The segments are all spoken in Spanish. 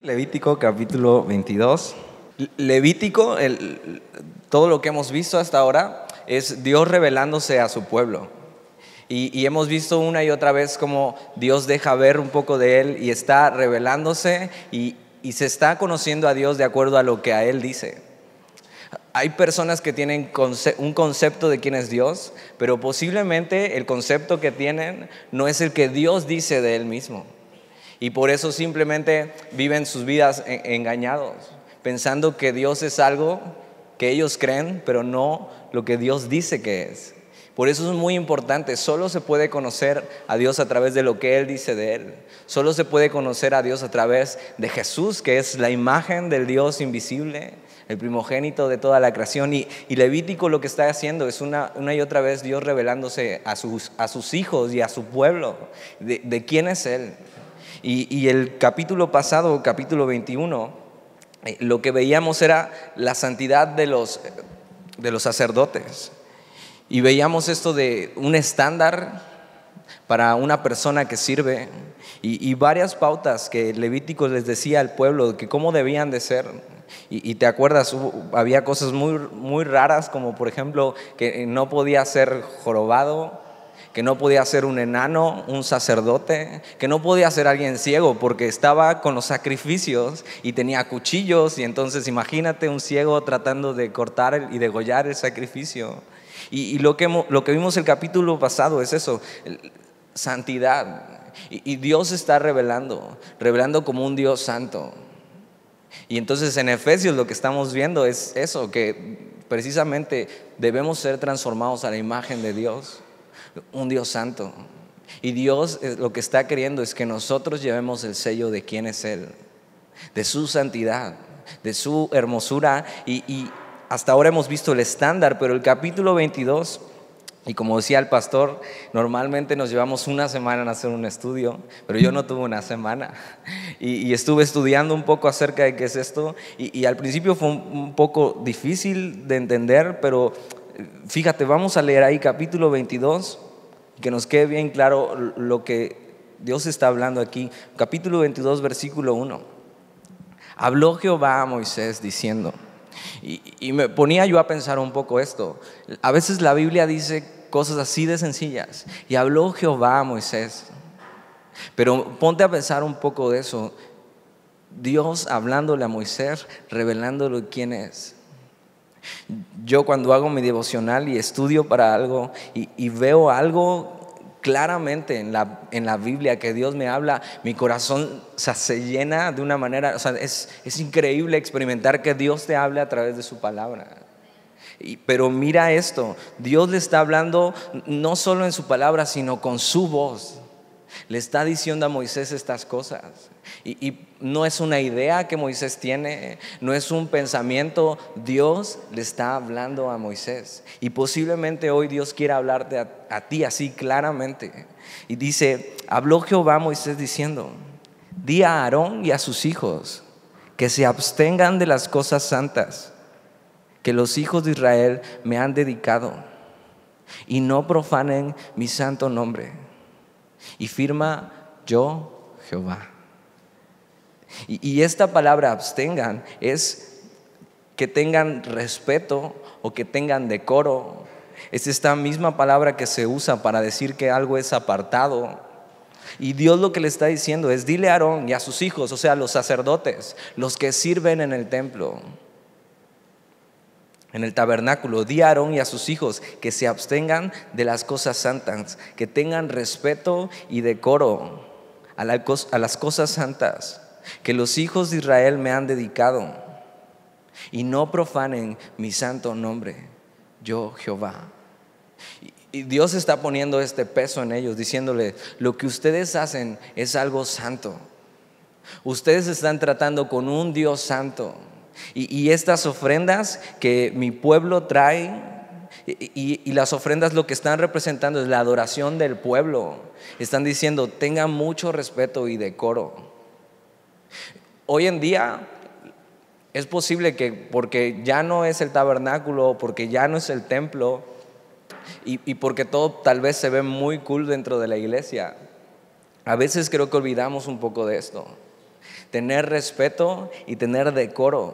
Levítico capítulo 22. Levítico, todo lo que hemos visto hasta ahora es Dios revelándose a su pueblo. Y hemos visto una y otra vez cómo Dios deja ver un poco de Él y está revelándose y se está conociendo a Dios de acuerdo a lo que a Él dice. Hay personas que tienen un concepto de quién es Dios, pero posiblemente el concepto que tienen no es el que Dios dice de Él mismo. Y por eso simplemente viven sus vidas engañados, pensando que Dios es algo que ellos creen, pero no lo que Dios dice que es. Por eso es muy importante, solo se puede conocer a Dios a través de lo que Él dice de Él. Solo se puede conocer a Dios a través de Jesús, que es la imagen del Dios invisible, el primogénito de toda la creación. Y Levítico lo que está haciendo es una y otra vez Dios revelándose a sus hijos y a su pueblo, de quién es Él. Y el capítulo pasado, capítulo 21, lo que veíamos era la santidad de los sacerdotes. Y veíamos esto de un estándar para una persona que sirve y varias pautas que Levítico les decía al pueblo que cómo debían de ser. Y te acuerdas, había cosas muy, muy raras, como por ejemplo que no podía ser jorobado, que no podía ser un enano, un sacerdote, que no podía ser alguien ciego porque estaba con los sacrificios y tenía cuchillos. Y entonces imagínate un ciego tratando de cortar y degollar el sacrificio. Y lo que vimos el capítulo pasado es eso, santidad. Y Dios está revelando como un Dios santo. Y entonces en Efesios lo que estamos viendo es eso, que precisamente debemos ser transformados a la imagen de Dios, un Dios santo. Y Dios lo que está queriendo es que nosotros llevemos el sello de quién es Él, de su santidad, de su hermosura. Y hasta ahora hemos visto el estándar, pero el capítulo 22, y como decía el pastor, normalmente nos llevamos una semana en hacer un estudio, pero yo no tuve una semana y estuve estudiando un poco acerca de qué es esto y al principio fue un poco difícil de entender, pero fíjate, vamos a leer ahí capítulo 22, que nos quede bien claro lo que Dios está hablando aquí. Capítulo 22, versículo 1. Habló Jehová a Moisés diciendo, y me ponía yo a pensar un poco esto. A veces la Biblia dice cosas así de sencillas. Y habló Jehová a Moisés. Pero ponte a pensar un poco de eso. Dios hablándole a Moisés, revelándole quién es. Yo cuando hago mi devocional y estudio para algo y veo algo claramente en la Biblia que Dios me habla, mi corazón se llena de una manera, es increíble experimentar que Dios te hable a través de su palabra. Pero mira esto, Dios le está hablando no solo en su palabra, sino con su voz. Le está diciendo a Moisés estas cosas. Y no es una idea que Moisés tiene, no es un pensamiento. Dios le está hablando a Moisés. Y posiblemente hoy Dios quiera hablarte a ti así claramente. Y dice, habló Jehová a Moisés diciendo, di a Aarón y a sus hijos que se abstengan de las cosas santas que los hijos de Israel me han dedicado, y no profanen mi santo nombre. Y firma yo Jehová. Y esta palabra abstengan es que tengan respeto o que tengan decoro. Es esta misma palabra que se usa para decir que algo es apartado. Y Dios lo que le está diciendo es, dile a Aarón y a sus hijos, o sea, los sacerdotes, los que sirven en el templo, en el tabernáculo, di a Aarón y a sus hijos que se abstengan de las cosas santas, que tengan respeto y decoro a las cosas santas que los hijos de Israel me han dedicado, y no profanen mi santo nombre, yo Jehová. Y Dios está poniendo este peso en ellos, diciéndole, lo que ustedes hacen es algo santo. Ustedes están tratando con un Dios santo. Y estas ofrendas que mi pueblo trae, y las ofrendas lo que están representando es la adoración del pueblo. Están diciendo, tengan mucho respeto y decoro. Hoy en día es posible que porque ya no es el tabernáculo, porque ya no es el templo, y porque todo tal vez se ve muy cool dentro de la iglesia, a veces creo que olvidamos un poco de esto. tener respeto y tener decoro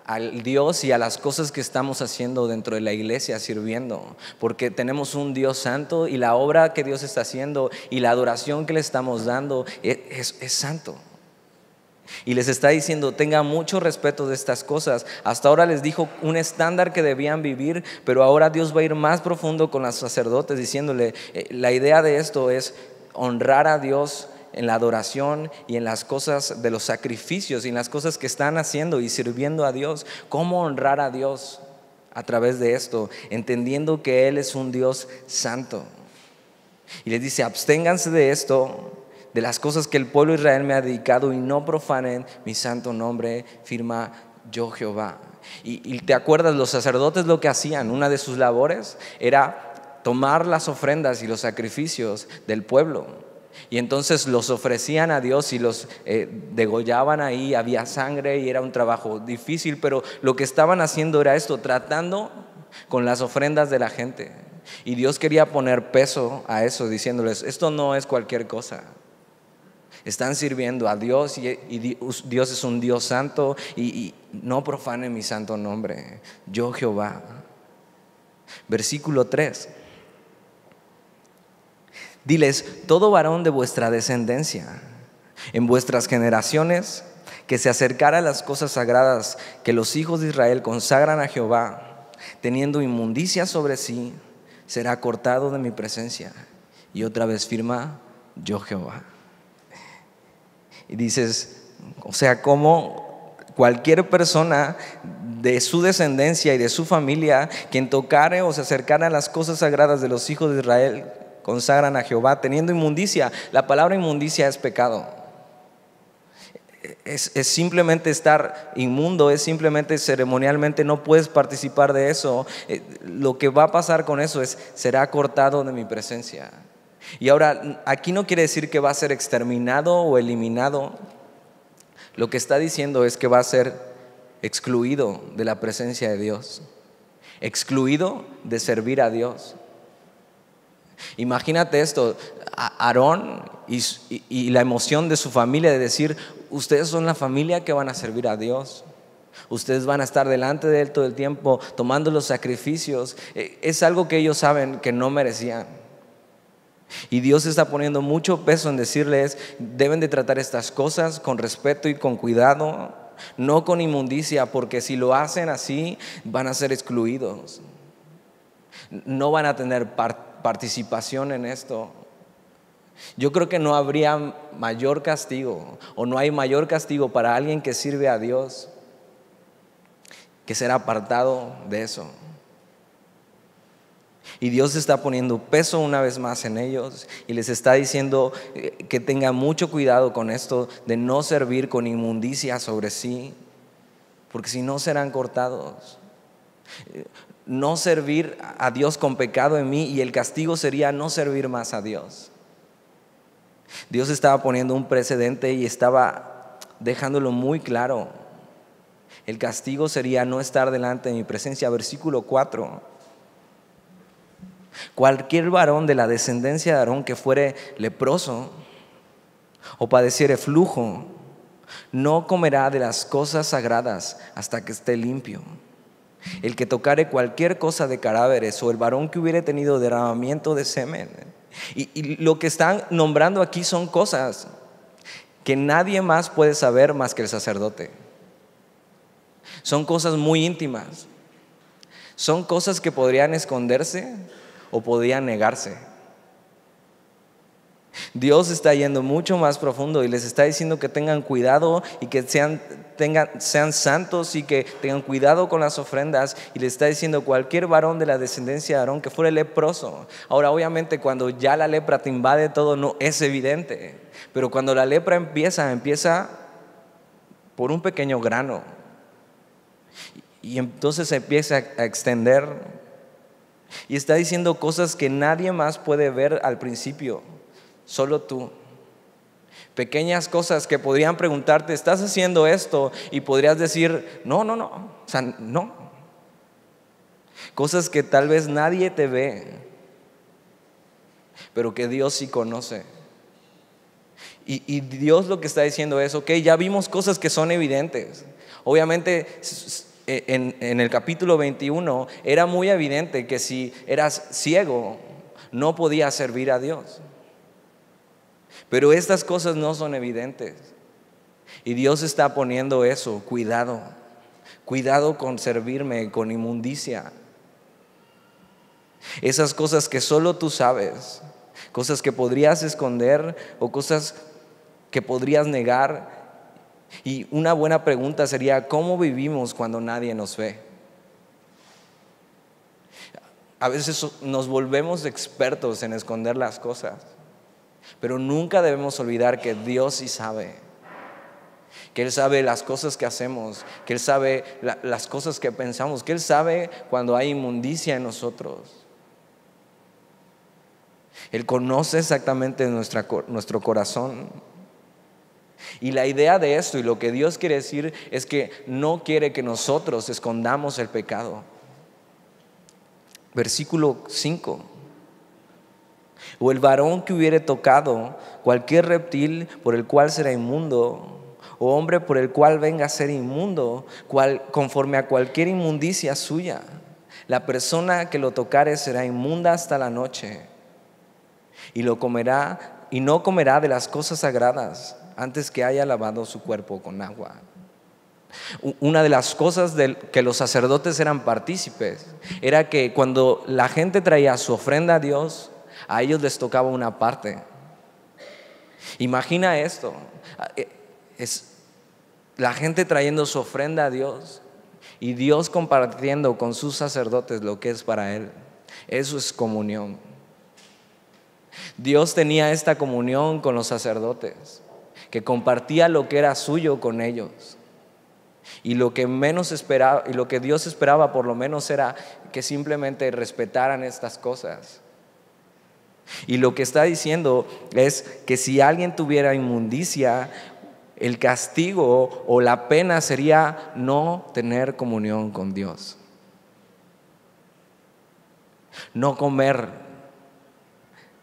al Dios y a las cosas que estamos haciendo dentro de la iglesia sirviendo, porque tenemos un Dios santo y la obra que Dios está haciendo y la adoración que le estamos dando es santo. Y les está diciendo, tengan mucho respeto de estas cosas. Hasta ahora les dijo un estándar que debían vivir, pero ahora Dios va a ir más profundo con los sacerdotes diciéndole, la idea de esto es honrar a Dios en la adoración y en las cosas de los sacrificios y en las cosas que están haciendo y sirviendo a Dios. ¿Cómo honrar a Dios a través de esto? Entendiendo que Él es un Dios santo. Y les dice, absténganse de esto, de las cosas que el pueblo de Israel me ha dedicado, y no profanen mi santo nombre, firma yo Jehová. Y te acuerdas, los sacerdotes lo que hacían, una de sus labores era tomar las ofrendas y los sacrificios del pueblo. Y entonces los ofrecían a Dios y los degollaban ahí, había sangre y era un trabajo difícil, pero lo que estaban haciendo era esto, tratando con las ofrendas de la gente. Y Dios quería poner peso a eso, diciéndoles, esto no es cualquier cosa. Están sirviendo a Dios y Dios es un Dios santo y no profanen mi santo nombre, yo Jehová. Versículo 3. Diles, todo varón de vuestra descendencia, en vuestras generaciones, que se acercara a las cosas sagradas que los hijos de Israel consagran a Jehová, teniendo inmundicia sobre sí, será cortado de mi presencia. Y otra vez firma, yo Jehová. Y dices, o sea, como cualquier persona de su descendencia y de su familia, quien tocare o se acercara a las cosas sagradas de los hijos de Israel, consagran a Jehová, teniendo inmundicia. La palabra inmundicia es pecado. Es simplemente estar inmundo, es simplemente ceremonialmente no puedes participar de eso. Lo que va a pasar con eso es, será cortado de mi presencia. Y ahora, aquí no quiere decir que va a ser exterminado o eliminado. Lo que está diciendo es que va a ser excluido de la presencia de Dios, excluido de servir a Dios. Imagínate esto, Aarón y la emoción de su familia de decir, ustedes son la familia que van a servir a Dios. Ustedes van a estar delante de Él todo el tiempo, tomando los sacrificios. Es algo que ellos saben que no merecían. Y Dios está poniendo mucho peso en decirles, deben de tratar estas cosas con respeto y con cuidado, no con inmundicia, porque si lo hacen así, van a ser excluidos. No van a tener participación en esto. Yo creo que no habría mayor castigo, o no hay mayor castigo para alguien que sirve a Dios, que ser apartado de eso. Y Dios está poniendo peso una vez más en ellos y les está diciendo que tengan mucho cuidado con esto de no servir con inmundicia sobre sí, porque si no serán cortados. No servir a Dios con pecado en mí, y el castigo sería no servir más a Dios. Dios estaba poniendo un precedente y estaba dejándolo muy claro. El castigo sería no estar delante de mi presencia. Versículo 4. Cualquier varón de la descendencia de Aarón que fuere leproso o padeciere flujo, no comerá de las cosas sagradas hasta que esté limpio. El que tocare cualquier cosa de cadáveres, o el varón que hubiere tenido derramamiento de semen. Y lo que están nombrando aquí son cosas que nadie más puede saber más que el sacerdote. Son cosas muy íntimas. Son cosas que podrían esconderse o podrían negarse. Dios está yendo mucho más profundo y les está diciendo que tengan cuidado y que sean santos y que tengan cuidado con las ofrendas. Y les está diciendo cualquier varón de la descendencia de Aarón que fuera leproso. Ahora, obviamente, cuando ya la lepra te invade todo, no es evidente, pero cuando la lepra empieza por un pequeño grano y entonces se empieza a extender, y está diciendo cosas que nadie más puede ver al principio, solo tú. Pequeñas cosas que podrían preguntarte, ¿estás haciendo esto? Y podrías decir, no, o sea, no. Cosas que tal vez nadie te ve, pero que Dios sí conoce. Y Dios lo que está diciendo es, ok, ya vimos cosas que son evidentes. Obviamente en el capítulo 21 era muy evidente que si eras ciego no podías servir a Dios. Pero estas cosas no son evidentes. Y Dios está poniendo eso, cuidado con servirme con inmundicia. Esas cosas que solo tú sabes, cosas que podrías esconder o cosas que podrías negar. Y una buena pregunta sería, ¿cómo vivimos cuando nadie nos ve? A veces nos volvemos expertos en esconder las cosas, pero nunca debemos olvidar que Dios sí sabe. Que Él sabe las cosas que hacemos, que Él sabe las cosas que pensamos, que Él sabe cuando hay inmundicia en nosotros. Él conoce exactamente nuestro corazón. Y la idea de esto y lo que Dios quiere decir es que no quiere que nosotros escondamos el pecado. Versículo 5. O el varón que hubiere tocado cualquier reptil por el cual será inmundo, o hombre por el cual venga a ser inmundo, conforme a cualquier inmundicia suya, la persona que lo tocare será inmunda hasta la noche, y lo comerá, y no comerá de las cosas sagradas antes que haya lavado su cuerpo con agua. Una de las cosas que los sacerdotes eran partícipes era que cuando la gente traía su ofrenda a Dios, a ellos les tocaba una parte. Imagina esto, es la gente trayendo su ofrenda a Dios y Dios compartiendo con sus sacerdotes lo que es para Él. Eso es comunión. Dios tenía esta comunión con los sacerdotes, que compartía lo que era suyo con ellos. Y lo que menos esperaba, y lo que Dios esperaba por lo menos, era que simplemente respetaran estas cosas. Y lo que está diciendo es que si alguien tuviera inmundicia, el castigo o la pena sería no tener comunión con Dios. No comer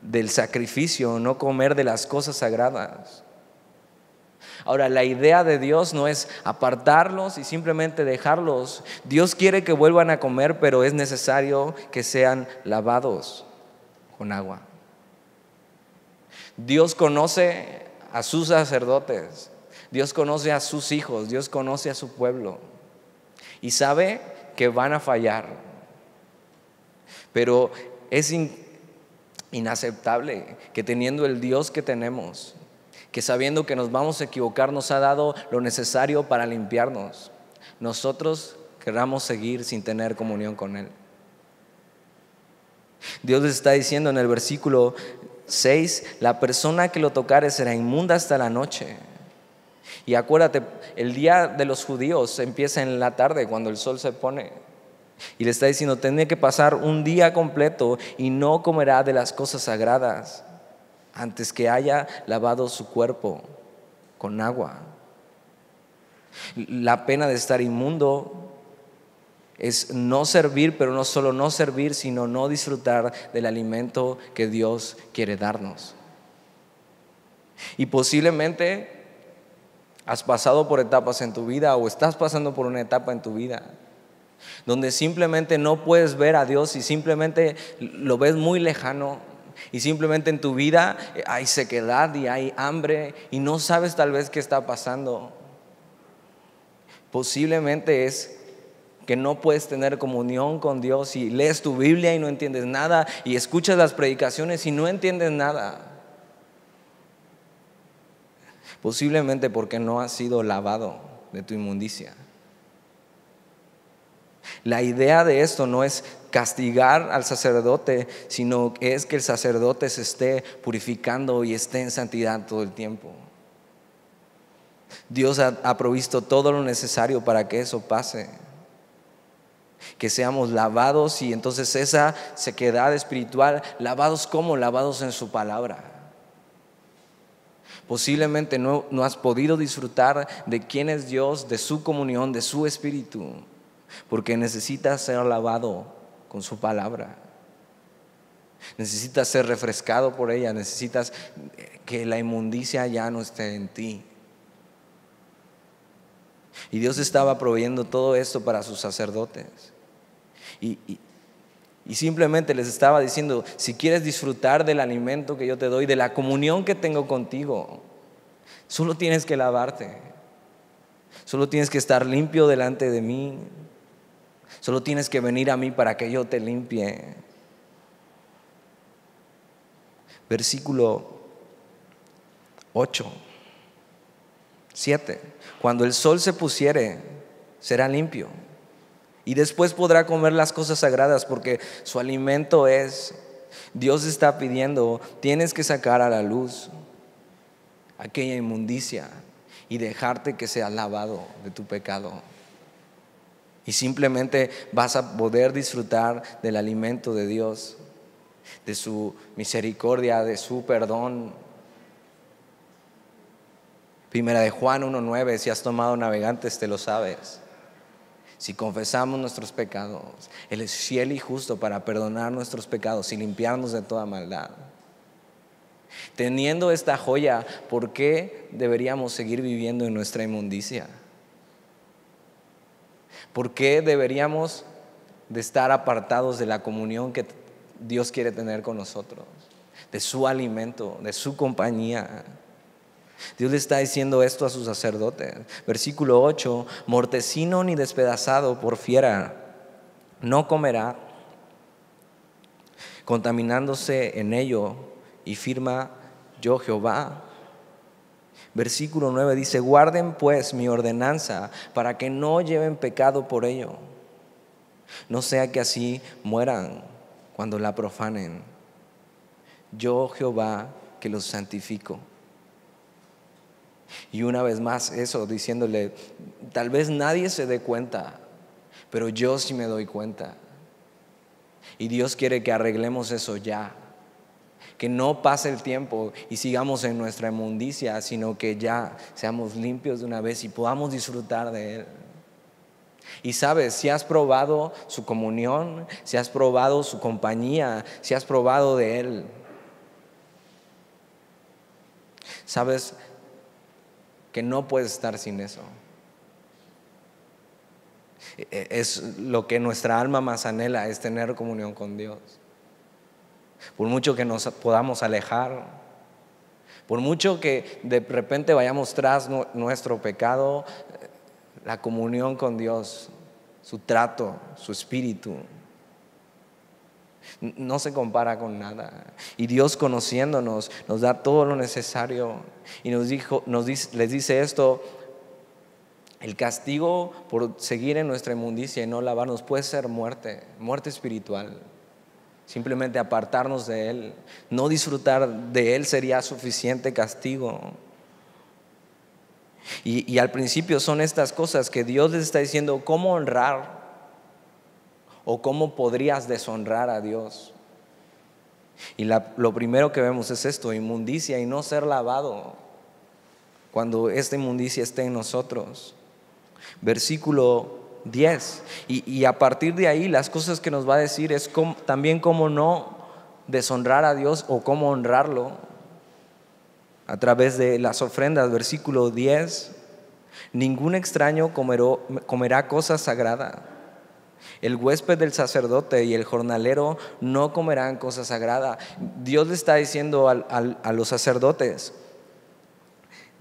del sacrificio, no comer de las cosas sagradas. Ahora, la idea de Dios no es apartarlos y simplemente dejarlos. Dios quiere que vuelvan a comer, pero es necesario que sean lavados con agua. Dios conoce a sus sacerdotes, Dios conoce a sus hijos, Dios conoce a su pueblo y sabe que van a fallar. Pero es inaceptable que teniendo el Dios que tenemos, que sabiendo que nos vamos a equivocar, nos ha dado lo necesario para limpiarnos, nosotros queramos seguir sin tener comunión con Él. Dios les está diciendo en el versículo 6, la persona que lo tocare será inmunda hasta la noche. Y acuérdate, el día de los judíos empieza en la tarde cuando el sol se pone. Y le está diciendo, tendrá que pasar un día completo y no comerá de las cosas sagradas antes que haya lavado su cuerpo con agua. La pena de estar inmundo es no servir, pero no solo no servir, sino no disfrutar del alimento que Dios quiere darnos. Y posiblemente has pasado por etapas en tu vida o estás pasando por una etapa en tu vida donde simplemente no puedes ver a Dios y simplemente lo ves muy lejano. Y simplemente en tu vida hay sequedad y hay hambre y no sabes tal vez qué está pasando. Posiblemente es que no puedes tener comunión con Dios y lees tu Biblia y no entiendes nada y escuchas las predicaciones y no entiendes nada. Posiblemente porque no has sido lavado de tu inmundicia. La idea de esto no es castigar al sacerdote, sino es que el sacerdote se esté purificando y esté en santidad todo el tiempo. Dios ha provisto todo lo necesario para que eso pase, que seamos lavados y entonces esa sequedad espiritual, lavados como lavados en su palabra. Posiblemente no has podido disfrutar de quién es Dios, de su comunión, de su espíritu, porque necesitas ser lavado con su palabra. Necesitas ser refrescado por ella. Necesitas que la inmundicia ya no esté en ti. Y Dios estaba proveyendo todo esto para sus sacerdotes. Y simplemente les estaba diciendo: si quieres disfrutar del alimento que yo te doy, de la comunión que tengo contigo, solo tienes que lavarte. Solo tienes que estar limpio delante de mí. Solo tienes que venir a mí para que yo te limpie. Versículo 8, 7. Cuando el sol se pusiere, será limpio, y después podrá comer las cosas sagradas, porque su alimento es. Dios está pidiendo: tienes que sacar a la luz aquella inmundicia y dejarte que sea lavado de tu pecado. Y simplemente vas a poder disfrutar del alimento de Dios, de su misericordia, de su perdón. Primera de Juan 1:9, si has tomado Navegantes te lo sabes. Si confesamos nuestros pecados, Él es fiel y justo para perdonar nuestros pecados y limpiarnos de toda maldad. Teniendo esta joya, ¿por qué deberíamos seguir viviendo en nuestra inmundicia? ¿Por qué deberíamos de estar apartados de la comunión que Dios quiere tener con nosotros? De su alimento, de su compañía. Dios le está diciendo esto a sus sacerdotes. Versículo 8: mortecino ni despedazado por fiera no comerá, contaminándose en ello, y firma yo Jehová. Versículo 9 dice: guarden pues mi ordenanza, para que no lleven pecado por ello, no sea que así mueran cuando la profanen. Yo Jehová que los santifico. Y una vez más eso, diciéndole: tal vez nadie se dé cuenta, pero yo sí me doy cuenta. Y Dios quiere que arreglemos eso ya. Que no pase el tiempo y sigamos en nuestra inmundicia, sino que ya seamos limpios de una vez y podamos disfrutar de Él. Y sabes, si has probado su comunión, si has probado su compañía, si has probado de Él, sabes que no puedes estar sin eso. Es lo que nuestra alma más anhela, es tener comunión con Dios. Por mucho que nos podamos alejar, por mucho que de repente vayamos tras nuestro pecado, la comunión con Dios, su trato, su espíritu, no se compara con nada. Y Dios, conociéndonos, nos da todo lo necesario. Y les dice esto: el castigo por seguir en nuestra inmundicia y no lavarnos puede ser muerte espiritual. Simplemente apartarnos de Él, no disfrutar de Él sería suficiente castigo. Y al principio son estas cosas que Dios les está diciendo cómo honrar o cómo podrías deshonrar a Dios. Y lo primero que vemos es esto: inmundicia y no ser lavado cuando esta inmundicia esté en nosotros. Versículo 10. Y a partir de ahí las cosas que nos va a decir es también cómo no deshonrar a Dios o cómo honrarlo a través de las ofrendas. Versículo 10: ningún extraño comerá cosa sagrada. El huésped del sacerdote y el jornalero no comerán cosa sagrada. Dios le está diciendo a los sacerdotes: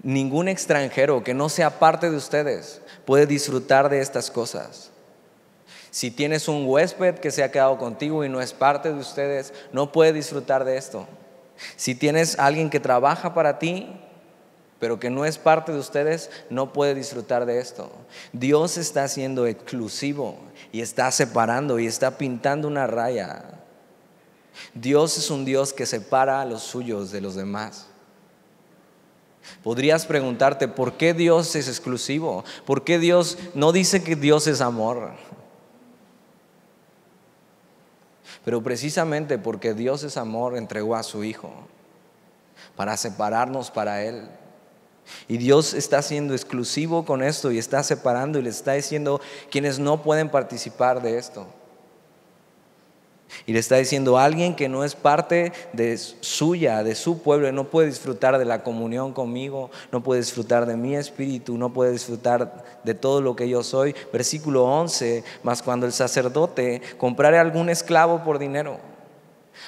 ningún extranjero que no sea parte de ustedes puede disfrutar de estas cosas. Si tienes un huésped que se ha quedado contigo y no es parte de ustedes, no puede disfrutar de esto. Si tienes alguien que trabaja para ti, pero que no es parte de ustedes, no puede disfrutar de esto. Dios está siendo exclusivo y está separando y está pintando una raya. Dios es un Dios que separa a los suyos de los demás. Podrías preguntarte: ¿por qué Dios es exclusivo? ¿Por qué Dios no dice que Dios es amor? Pero precisamente porque Dios es amor, entregó a su Hijo para separarnos para Él. Y Dios está siendo exclusivo con esto y está separando y les está diciendo quienes no pueden participar de esto. Y le está diciendo, alguien que no es parte de suya, de su pueblo, no puede disfrutar de la comunión conmigo, no puede disfrutar de mi espíritu, no puede disfrutar de todo lo que yo soy. Versículo 11, mas cuando el sacerdote comprare algún esclavo por dinero.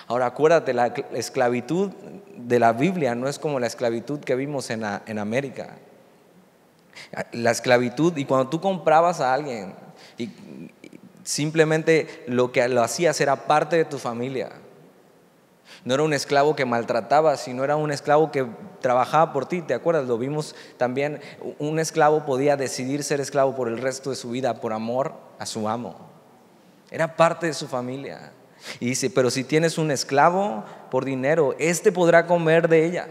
Ahora acuérdate, la esclavitud de la Biblia no es como la esclavitud que vimos en América. La esclavitud, y cuando tú comprabas a alguien, y simplemente lo que lo hacías era parte de tu familia. No era un esclavo que maltrataba, sino era un esclavo que trabajaba por ti. ¿Te acuerdas? Lo vimos también. Un esclavo podía decidir ser esclavo por el resto de su vida por amor a su amo. Era parte de su familia. Y dice, pero si tienes un esclavo por dinero, éste podrá comer de ella.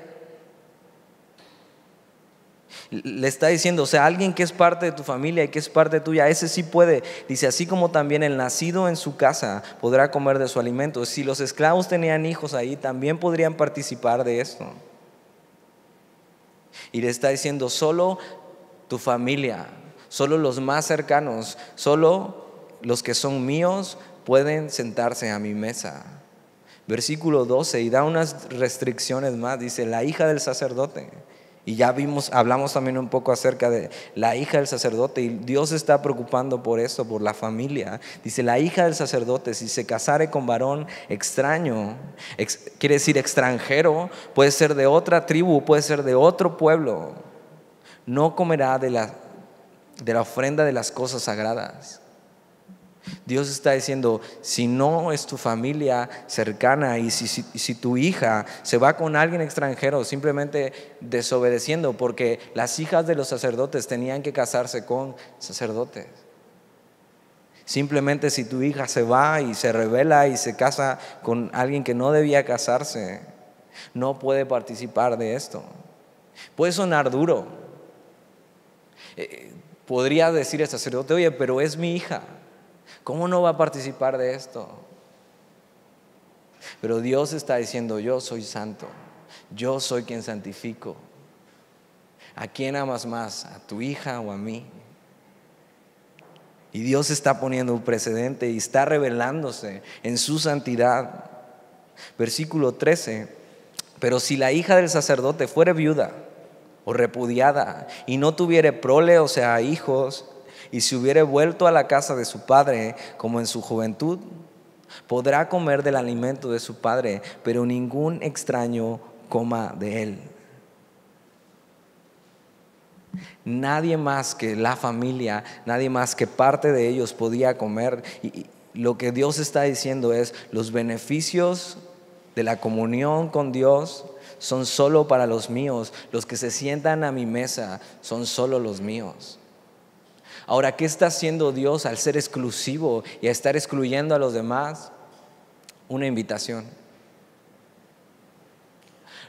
Le está diciendo, o sea, alguien que es parte de tu familia y que es parte tuya, ese sí puede. Dice, así como también el nacido en su casa podrá comer de su alimento. Si los esclavos tenían hijos ahí, también podrían participar de esto. Y le está diciendo, solo tu familia, solo los más cercanos, solo los que son míos pueden sentarse a mi mesa. Versículo 12, y da unas restricciones más. Dice, la hija del sacerdote. Y ya hablamos también un poco acerca de la hija del sacerdote, y Dios se está preocupando por esto, por la familia. Dice, la hija del sacerdote, si se casare con varón extraño, quiere decir extranjero, puede ser de otra tribu, puede ser de otro pueblo, no comerá de la ofrenda de las cosas sagradas. Dios está diciendo, si no es tu familia cercana y si tu hija se va con alguien extranjero, simplemente desobedeciendo, porque las hijas de los sacerdotes tenían que casarse con sacerdotes. Simplemente si tu hija se va y se rebela y se casa con alguien que no debía casarse, no puede participar de esto. Puede sonar duro. Podría decir el sacerdote, oye, pero es mi hija, ¿cómo no va a participar de esto? Pero Dios está diciendo, yo soy santo, yo soy quien santifico. ¿A quién amas más? ¿A tu hija o a mí? Y Dios está poniendo un precedente y está revelándose en su santidad. Versículo 13, pero si la hija del sacerdote fuere viuda o repudiada y no tuviere prole, o sea, hijos, y si hubiere vuelto a la casa de su padre como en su juventud, podrá comer del alimento de su padre, pero ningún extraño coma de él. Nadie más que la familia, nadie más que parte de ellos podía comer. Y lo que Dios está diciendo es, los beneficios de la comunión con Dios son solo para los míos. Los que se sientan a mi mesa son solo los míos. Ahora, ¿qué está haciendo Dios al ser exclusivo y a estar excluyendo a los demás? Una invitación.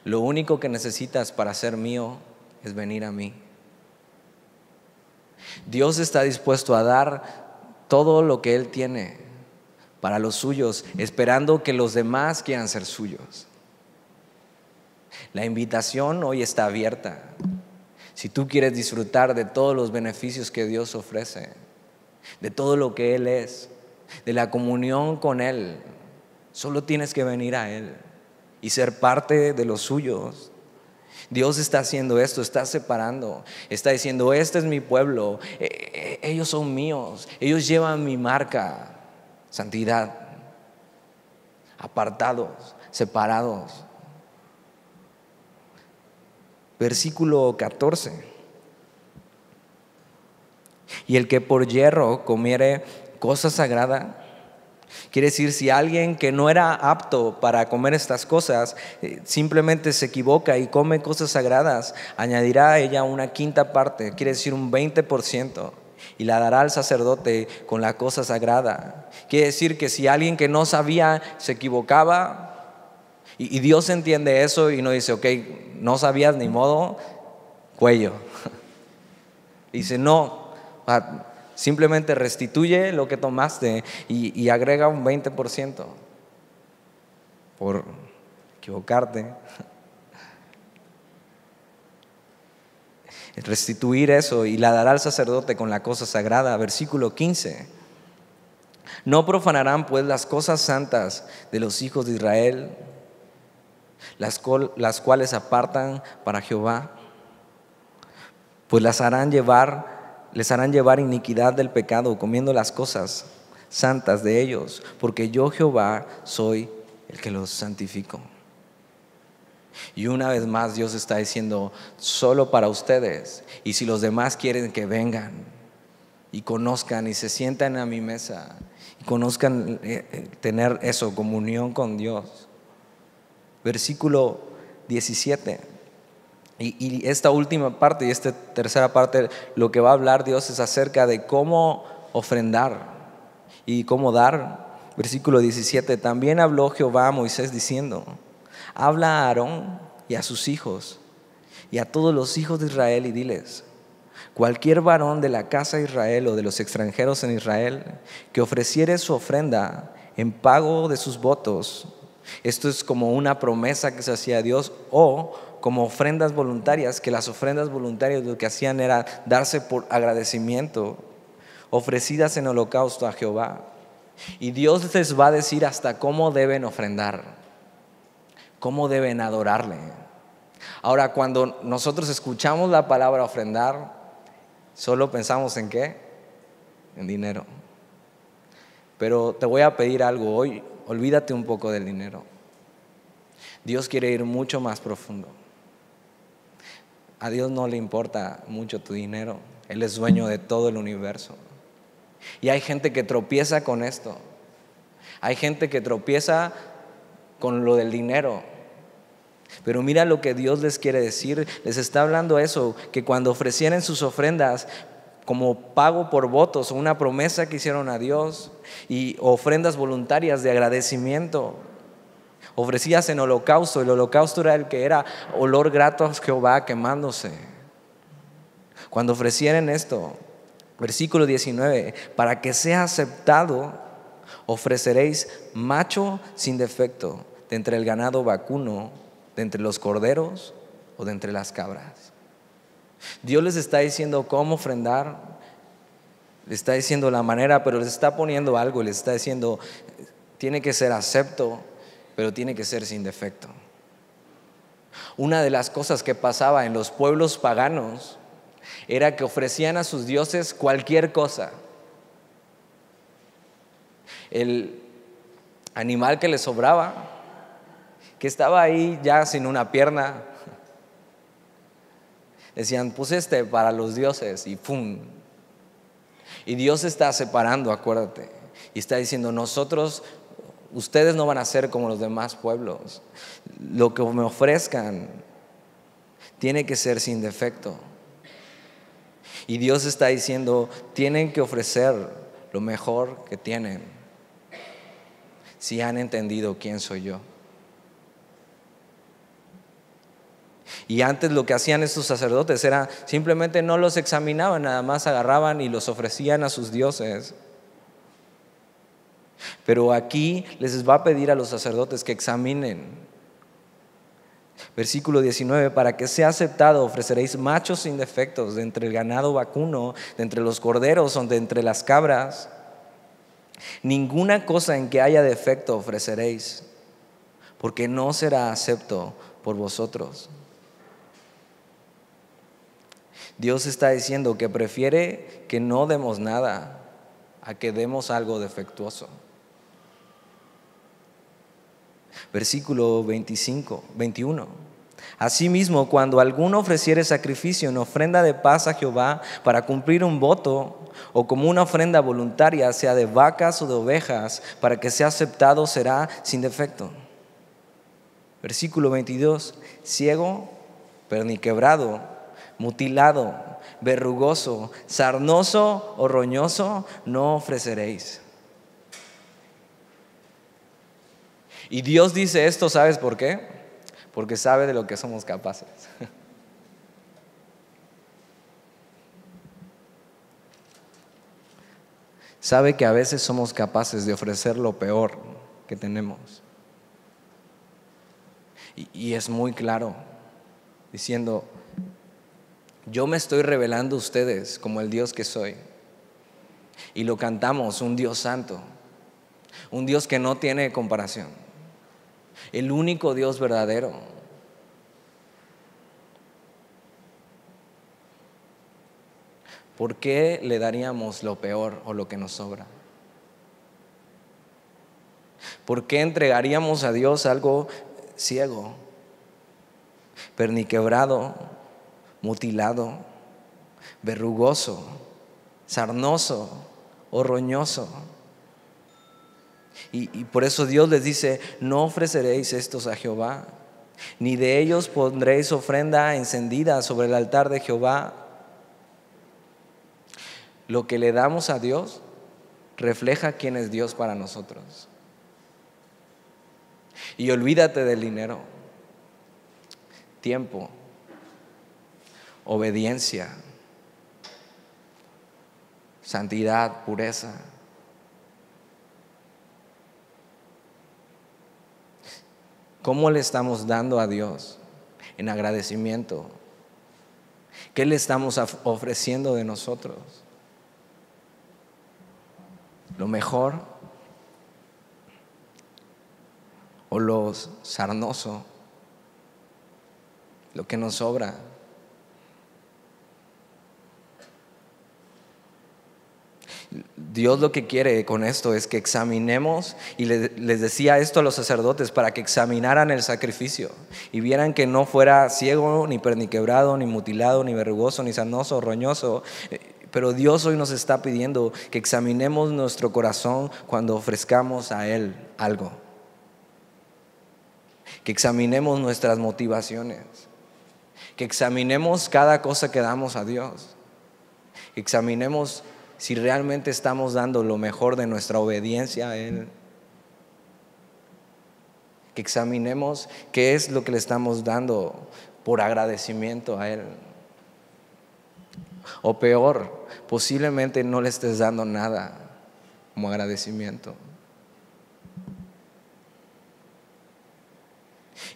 Lo único que necesitas para ser mío es venir a mí. Dios está dispuesto a dar todo lo que Él tiene para los suyos, esperando que los demás quieran ser suyos. La invitación hoy está abierta. Si tú quieres disfrutar de todos los beneficios que Dios ofrece, de todo lo que Él es, de la comunión con Él, solo tienes que venir a Él y ser parte de los suyos. Dios está haciendo esto, está separando, está diciendo, este es mi pueblo, ellos son míos, ellos llevan mi marca, santidad, apartados, separados. Versículo 14. Y el que por yerro comiere cosa sagrada, quiere decir, si alguien que no era apto para comer estas cosas simplemente se equivoca y come cosas sagradas, añadirá a ella una quinta parte, quiere decir un 20%, y la dará al sacerdote con la cosa sagrada. Quiere decir que si alguien que no sabía se equivocaba, y Dios entiende eso y no dice, ok, no sabías, ni modo, cuello. Dice, no, simplemente restituye lo que tomaste y agrega un 20% por equivocarte. Restituir eso, y la dará al sacerdote con la cosa sagrada. Versículo 15. No profanarán pues las cosas santas de los hijos de Israel, las cuales apartan para Jehová, pues les harán llevar iniquidad del pecado, comiendo las cosas santas de ellos, porque yo Jehová soy el que los santifico. Y una vez más Dios está diciendo, solo para ustedes, y si los demás quieren que vengan y conozcan y se sientan a mi mesa y conozcan tener eso, comunión con Dios. Versículo 17. Y esta última parte y esta tercera parte, lo que va a hablar Dios es acerca de cómo ofrendar y cómo dar. Versículo 17. También habló Jehová a Moisés diciendo: habla a Aarón y a sus hijos y a todos los hijos de Israel y diles: cualquier varón de la casa de Israel o de los extranjeros en Israel que ofreciere su ofrenda en pago de sus votos, esto es como una promesa que se hacía a Dios, o como ofrendas voluntarias, que las ofrendas voluntarias lo que hacían era darse por agradecimiento, ofrecidas en holocausto a Jehová. Y Dios les va a decir hasta cómo deben ofrendar, cómo deben adorarle. Ahora, cuando nosotros escuchamos la palabra ofrendar, solo pensamos en ¿qué? En dinero. Pero te voy a pedir algo hoy, olvídate un poco del dinero. Dios quiere ir mucho más profundo. A Dios no le importa mucho tu dinero, Él es dueño de todo el universo. Y hay gente que tropieza con esto. Hay gente que tropieza con lo del dinero. Pero mira lo que Dios les quiere decir. Les está hablando eso, que cuando ofrecieran sus ofrendas como pago por votos o una promesa que hicieron a Dios, y ofrendas voluntarias de agradecimiento, ofrecidas en holocausto. El holocausto era el que era olor grato a Jehová quemándose. Cuando ofrecieran esto, versículo 19, para que sea aceptado, ofreceréis macho sin defecto de entre el ganado vacuno, de entre los corderos o de entre las cabras. Dios les está diciendo cómo ofrendar, les está diciendo la manera, pero les está poniendo algo, les está diciendo tiene que ser acepto, pero tiene que ser sin defecto. Una de las cosas que pasaba en los pueblos paganos era que ofrecían a sus dioses cualquier cosa. El animal que les sobraba, que estaba ahí ya sin una pierna, decían, pues para los dioses, y ¡pum! Y Dios está separando, acuérdate, y está diciendo, ustedes no van a ser como los demás pueblos. Lo que me ofrezcan tiene que ser sin defecto. Y Dios está diciendo, tienen que ofrecer lo mejor que tienen, si han entendido quién soy yo. Y antes lo que hacían estos sacerdotes era simplemente no los examinaban, nada más agarraban y los ofrecían a sus dioses. Pero aquí les va a pedir a los sacerdotes que examinen. Versículo 19, para que sea aceptado ofreceréis machos sin defectos de entre el ganado vacuno, de entre los corderos o de entre las cabras. Ninguna cosa en que haya defecto ofreceréis, porque no será acepto por vosotros. Dios está diciendo que prefiere que no demos nada a que demos algo defectuoso. Versículo 21. Asimismo, cuando alguno ofreciere sacrificio en ofrenda de paz a Jehová para cumplir un voto, o como una ofrenda voluntaria, sea de vacas o de ovejas, para que sea aceptado, será sin defecto. Versículo 22. Ciego, perniquebrado, mutilado, verrugoso, sarnoso o roñoso no ofreceréis. Y Dios dice esto, ¿sabes por qué? Porque sabe de lo que somos capaces. Sabe que a veces somos capaces de ofrecer lo peor que tenemos. Y es muy claro, diciendo, yo me estoy revelando a ustedes como el Dios que soy. Y lo cantamos, un Dios santo. un Dios que no tiene comparación, el único Dios verdadero. ¿Por qué le daríamos lo peor o lo que nos sobra? ¿Por qué entregaríamos a Dios algo ciego, perniquebrado, mutilado, verrugoso, sarnoso o roñoso? Y por eso Dios les dice: no ofreceréis estos a Jehová, ni de ellos pondréis ofrenda encendida sobre el altar de Jehová. Lo que le damos a Dios refleja quién es Dios para nosotros. Y olvídate del dinero, tiempo, obediencia, santidad, pureza. ¿Cómo le estamos dando a Dios en agradecimiento? ¿Qué le estamos ofreciendo de nosotros? ¿Lo mejor o lo sarnoso, lo que nos sobra? Dios lo que quiere con esto es que examinemos, y les decía esto a los sacerdotes para que examinaran el sacrificio y vieran que no fuera ciego, ni perniquebrado, ni mutilado, ni verrugoso, ni sarnoso, roñoso. Pero Dios hoy nos está pidiendo que examinemos nuestro corazón cuando ofrezcamos a Él algo, que examinemos nuestras motivaciones, que examinemos cada cosa que damos a Dios, que examinemos si realmente estamos dando lo mejor de nuestra obediencia a Él, que examinemos qué es lo que le estamos dando por agradecimiento a Él. O peor, posiblemente no le estés dando nada como agradecimiento.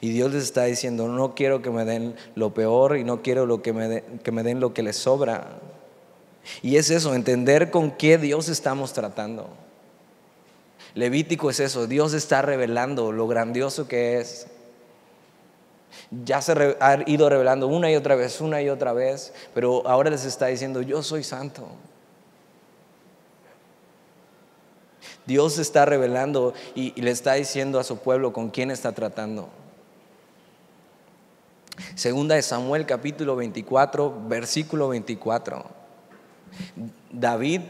Y Dios les está diciendo: no quiero que me den lo peor, y no quiero que me den lo que les sobra. Y es eso, entender con qué Dios estamos tratando. Levítico es eso, Dios está revelando lo grandioso que es. Ya se ha ido revelando una y otra vez, pero ahora les está diciendo: yo soy santo. Dios está revelando y le está diciendo a su pueblo con quién está tratando. Segunda de Samuel capítulo 24, versículo 24. David,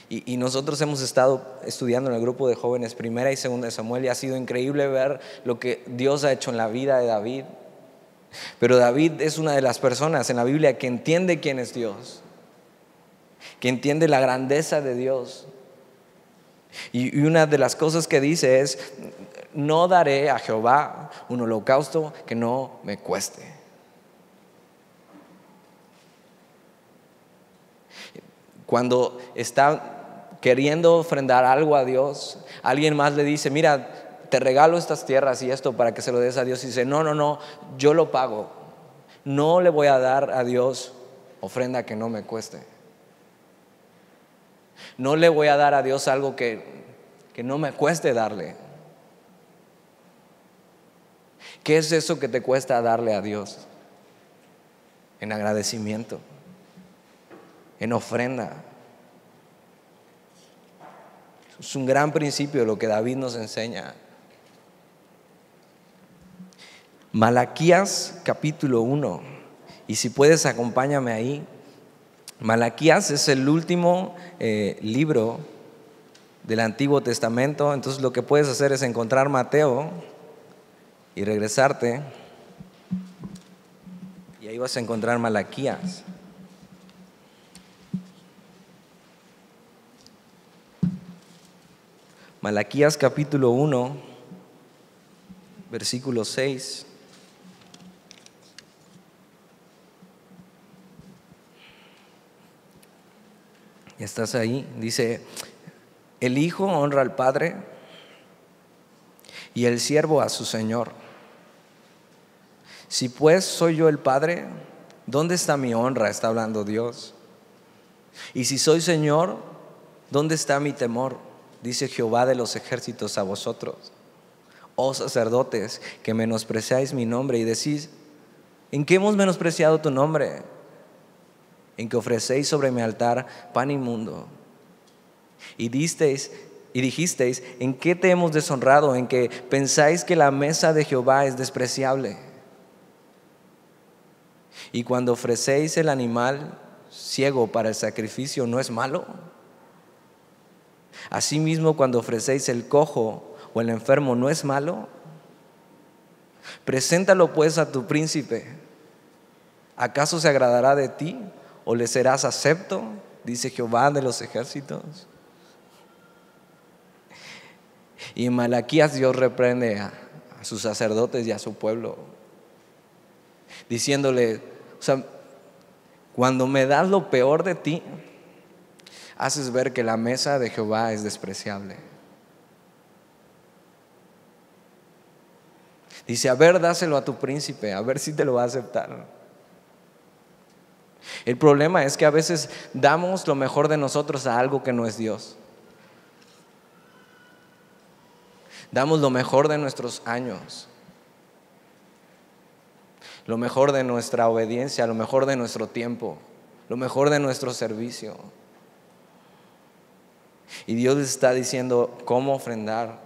y nosotros hemos estado estudiando en el grupo de jóvenes Primera y Segunda de Samuel, y ha sido increíble ver lo que Dios ha hecho en la vida de David. Pero David es una de las personas en la Biblia que entiende quién es Dios, que entiende la grandeza de Dios. Y una de las cosas que dice es: no daré a Jehová un holocausto que no me cueste. Cuando está queriendo ofrendar algo a Dios, alguien más le dice: mira, te regalo estas tierras y esto para que se lo des a Dios. Y dice: no, yo lo pago. No le voy a dar a Dios ofrenda que no me cueste. No le voy a dar a Dios algo que no me cueste darle. ¿Qué es eso que te cuesta darle a Dios? En agradecimiento, en ofrenda. Es un gran principio lo que David nos enseña. Malaquías capítulo 1, y si puedes acompáñame ahí. Malaquías es el último libro del Antiguo Testamento. Entonces lo que puedes hacer es encontrar Mateo y regresarte, y ahí vas a encontrar Malaquías. Malaquías capítulo 1, versículo 6. ¿Estás ahí? Dice: el hijo honra al padre y el siervo a su señor. Si pues soy yo el padre, ¿dónde está mi honra? Está hablando Dios. Y si soy señor, ¿dónde está mi temor? dice Jehová de los ejércitos a vosotros, oh sacerdotes, que menospreciáis mi nombre y decís: ¿en qué hemos menospreciado tu nombre? En que ofrecéis sobre mi altar pan inmundo. Y dijisteis: ¿en qué te hemos deshonrado? En que pensáis que la mesa de Jehová es despreciable. Y cuando ofrecéis el animal ciego para el sacrificio, ¿no es malo? Asimismo, cuando ofrecéis el cojo o el enfermo, ¿no es malo? Preséntalo pues a tu príncipe. ¿Acaso se agradará de ti o le serás acepto? Dice Jehová de los ejércitos. Y en Malaquías Dios reprende a sus sacerdotes y a su pueblo, diciéndole: cuando me das lo peor de ti, haces ver que la mesa de Jehová es despreciable. Dice: a ver, dáselo a tu príncipe, a ver si te lo va a aceptar. El problema es que a veces damos lo mejor de nosotros a algo que no es Dios. Damos lo mejor de nuestros años, lo mejor de nuestra obediencia, lo mejor de nuestro tiempo, lo mejor de nuestro servicio. Y Dios les está diciendo cómo ofrendar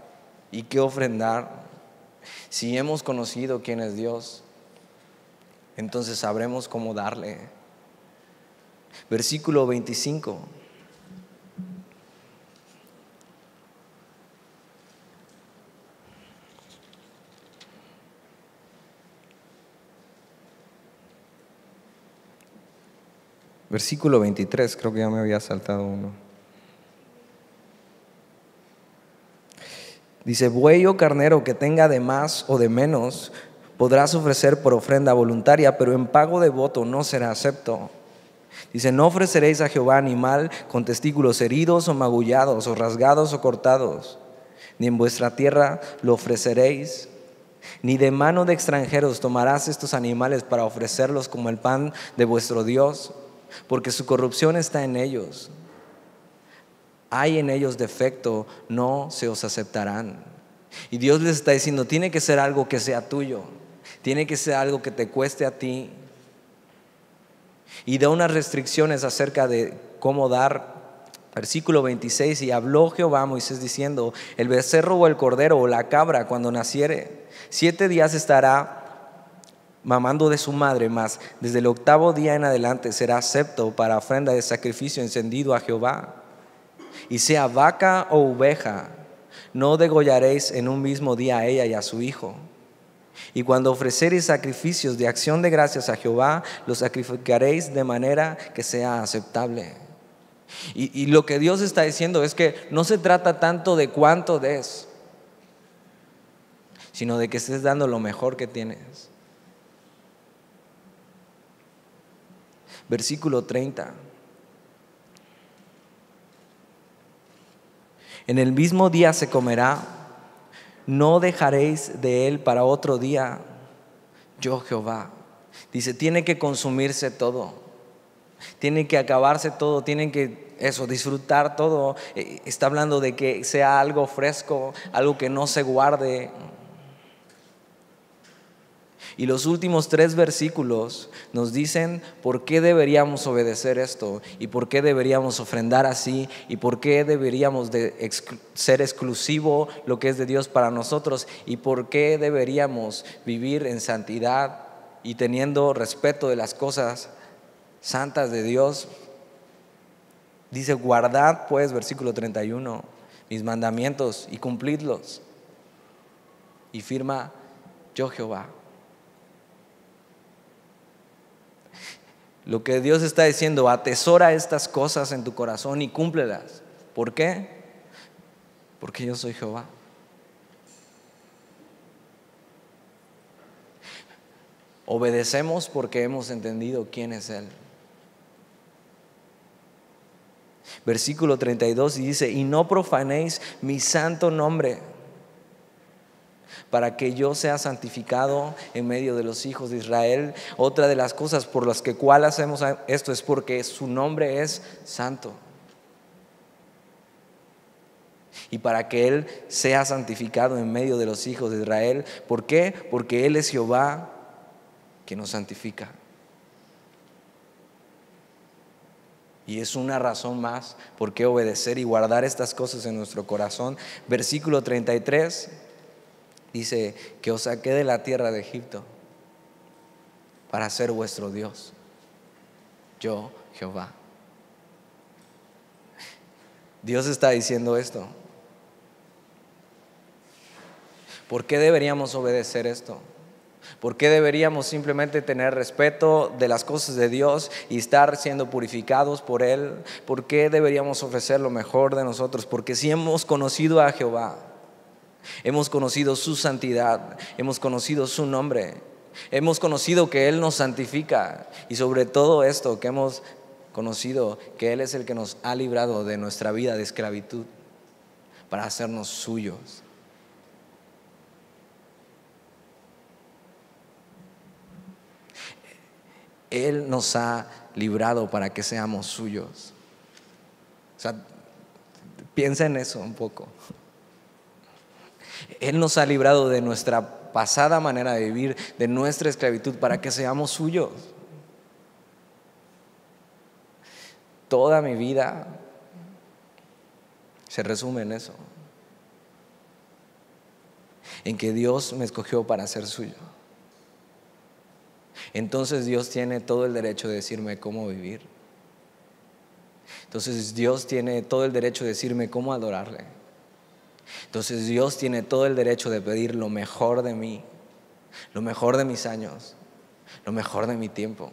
y qué ofrendar. Si hemos conocido quién es Dios, entonces sabremos cómo darle. Versículo 25. Versículo 23, creo que ya me había saltado uno. Dice: buey o carnero que tenga de más o de menos, podrás ofrecer por ofrenda voluntaria, pero en pago de voto no será acepto. Dice: no ofreceréis a Jehová animal con testículos heridos o magullados o rasgados o cortados, ni en vuestra tierra lo ofreceréis. Ni de mano de extranjeros tomarás estos animales para ofrecerlos como el pan de vuestro Dios, porque su corrupción está en ellos. Hay en ellos defecto, no se os aceptarán. Y Dios les está diciendo: tiene que ser algo que sea tuyo, tiene que ser algo que te cueste a ti. Y da unas restricciones acerca de cómo dar. Versículo 26: y habló Jehová a Moisés diciendo: el becerro o el cordero o la cabra cuando naciere, 7 días estará mamando de su madre, mas desde el 8º día en adelante será acepto para ofrenda de sacrificio encendido a Jehová. Y sea vaca o oveja, no degollaréis en un mismo día a ella y a su hijo. Y cuando ofreceréis sacrificios de acción de gracias a Jehová, los sacrificaréis de manera que sea aceptable. Y lo que Dios está diciendo es que no se trata tanto de cuánto des, sino de que estés dando lo mejor que tienes. Versículo 30. En el mismo día se comerá, no dejaréis de él para otro día, yo Jehová. Dice: tiene que consumirse todo, tiene que acabarse todo, tienen que disfrutar todo. Está hablando de que sea algo fresco, algo que no se guarde. Y los últimos 3 versículos nos dicen por qué deberíamos obedecer esto, y por qué deberíamos ofrendar así, y por qué deberíamos de ser exclusivo lo que es de Dios para nosotros, y por qué deberíamos vivir en santidad y teniendo respeto de las cosas santas de Dios. Dice: guardad pues, versículo 31, mis mandamientos y cumplidlos. Y firma: yo Jehová. Lo que Dios está diciendo: atesora estas cosas en tu corazón y cúmplelas. ¿Por qué? Porque yo soy Jehová. Obedecemos porque hemos entendido quién es Él. Versículo 32 y dice: y no profanéis mi santo nombre, para que yo sea santificado en medio de los hijos de Israel. Otra de las cosas por las que cual hacemos esto es porque su nombre es santo. y para que Él sea santificado en medio de los hijos de Israel. ¿Por qué? Porque Él es Jehová que nos santifica. Y es una razón más por qué obedecer y guardar estas cosas en nuestro corazón. Versículo 33 dice que os saqué de la tierra de Egipto para ser vuestro Dios, yo Jehová. Dios está diciendo esto. ¿Por qué deberíamos obedecer esto? ¿Por qué deberíamos simplemente tener respeto de las cosas de Dios y estar siendo purificados por Él? ¿Por qué deberíamos ofrecer lo mejor de nosotros? Porque si hemos conocido a Jehová, hemos conocido su santidad, hemos conocido su nombre, hemos conocido que Él nos santifica, y sobre todo esto que hemos conocido, que Él es el que nos ha librado de nuestra vida de esclavitud para hacernos suyos. Él nos ha librado para que seamos suyos. O sea, piensa en eso un poco. Él nos ha librado de nuestra pasada manera de vivir, de nuestra esclavitud, para que seamos suyos. Toda mi vida se resume en eso, en que Dios me escogió para ser suyo. Entonces Dios tiene todo el derecho de decirme cómo vivir. Entonces Dios tiene todo el derecho de decirme cómo adorarle. Entonces Dios tiene todo el derecho de pedir lo mejor de mí, lo mejor de mis años, lo mejor de mi tiempo.